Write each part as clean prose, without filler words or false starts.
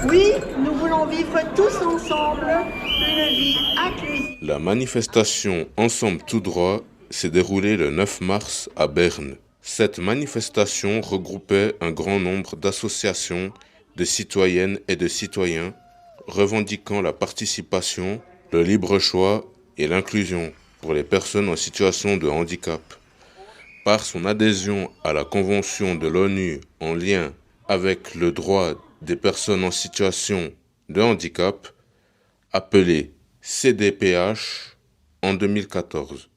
Oui, nous voulons vivre tous ensemble une vie inclusive. La manifestation Ensemble tout droit s'est déroulée le 9 mars à Berne. Cette manifestation regroupait un grand nombre d'associations, de citoyennes et de citoyens revendiquant la participation, le libre choix et l'inclusion pour les personnes en situation de handicap. Par son adhésion à la Convention de l'ONU en lien avec le droit des personnes en situation de handicap, appelée CDPH en 2014.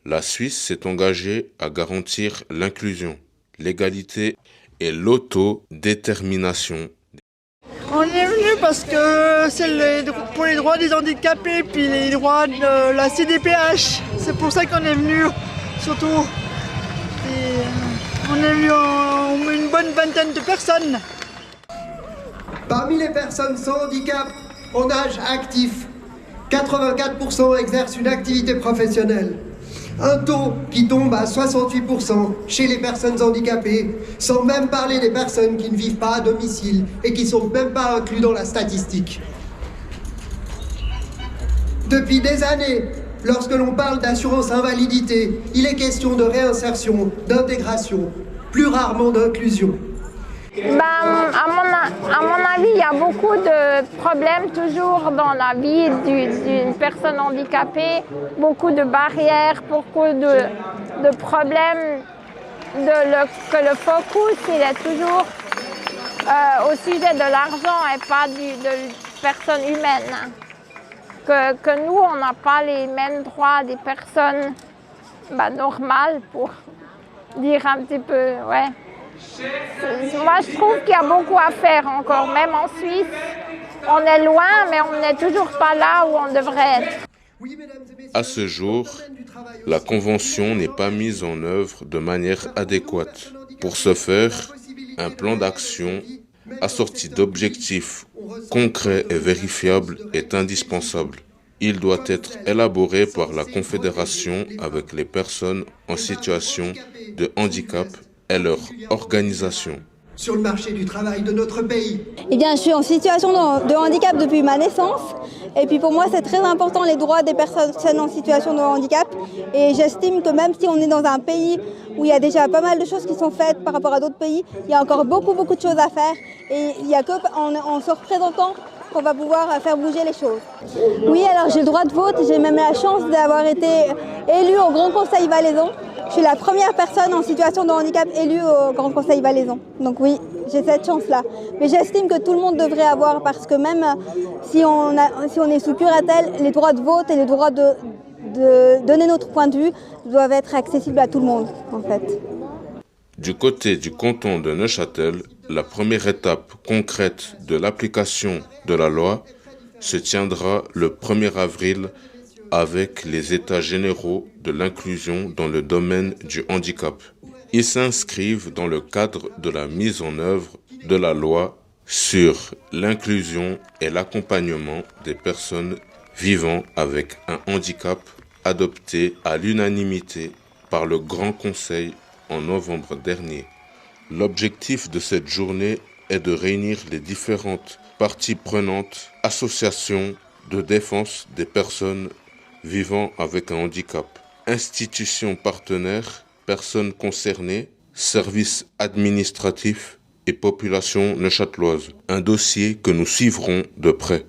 La Suisse s'est engagée à garantir l'inclusion, l'égalité et l'autodétermination. On est venu parce que c'est pour les droits des handicapés puis les droits de la CDPH. C'est pour ça qu'on est venu, surtout. Et on est venu une bonne vingtaine de personnes. Parmi les personnes sans handicap en âge actif, 84% exercent une activité professionnelle. Un taux qui tombe à 68% chez les personnes handicapées, sans même parler des personnes qui ne vivent pas à domicile et qui ne sont même pas inclus dans la statistique. Depuis des années, lorsque l'on parle d'assurance invalidité, il est question de réinsertion, d'intégration, plus rarement d'inclusion. À mon avis, il y a beaucoup de problèmes toujours dans la vie d'une personne handicapée, beaucoup de barrières, beaucoup de problèmes, que le focus il est toujours au sujet de l'argent et pas de personnes humaines. Que nous, on n'a pas les mêmes droits des personnes normales, pour dire un petit peu, ouais. Moi, je trouve qu'il y a beaucoup à faire encore, même en Suisse. On est loin, mais on n'est toujours pas là où on devrait être. À ce jour, la Convention n'est pas mise en œuvre de manière adéquate. Pour ce faire, un plan d'action assorti d'objectifs concrets et vérifiables est indispensable. Il doit être élaboré par la Confédération avec les personnes en situation de handicap et leur organisation. Sur le marché du travail de notre pays. Eh bien, je suis en situation de handicap depuis ma naissance. Et puis pour moi, c'est très important les droits des personnes en situation de handicap. Et j'estime que même si on est dans un pays où il y a déjà pas mal de choses qui sont faites par rapport à d'autres pays, il y a encore beaucoup de choses à faire. Et il n'y a qu'en se représentant qu'on va pouvoir faire bouger les choses. Oui, alors j'ai le droit de vote. J'ai même la chance d'avoir été élue au Grand Conseil Valaisan. Je suis la première personne en situation de handicap élue au Grand Conseil Valaisan. Donc oui, j'ai cette chance-là. Mais j'estime que tout le monde devrait avoir, parce que même si on est sous curatelle, les droits de vote et les droits de donner notre point de vue doivent être accessibles à tout le monde, en fait. Du côté du canton de Neuchâtel, la première étape concrète de l'application de la loi se tiendra le 1er avril avec les états généraux de l'inclusion dans le domaine du handicap. Ils s'inscrivent dans le cadre de la mise en œuvre de la loi sur l'inclusion et l'accompagnement des personnes vivant avec un handicap adoptée à l'unanimité par le Grand Conseil en novembre dernier. L'objectif de cette journée est de réunir les différentes parties prenantes, associations de défense des personnes vivant avec un handicap, institutions partenaires, personnes concernées, services administratifs et population neuchâteloise. Un dossier que nous suivrons de près.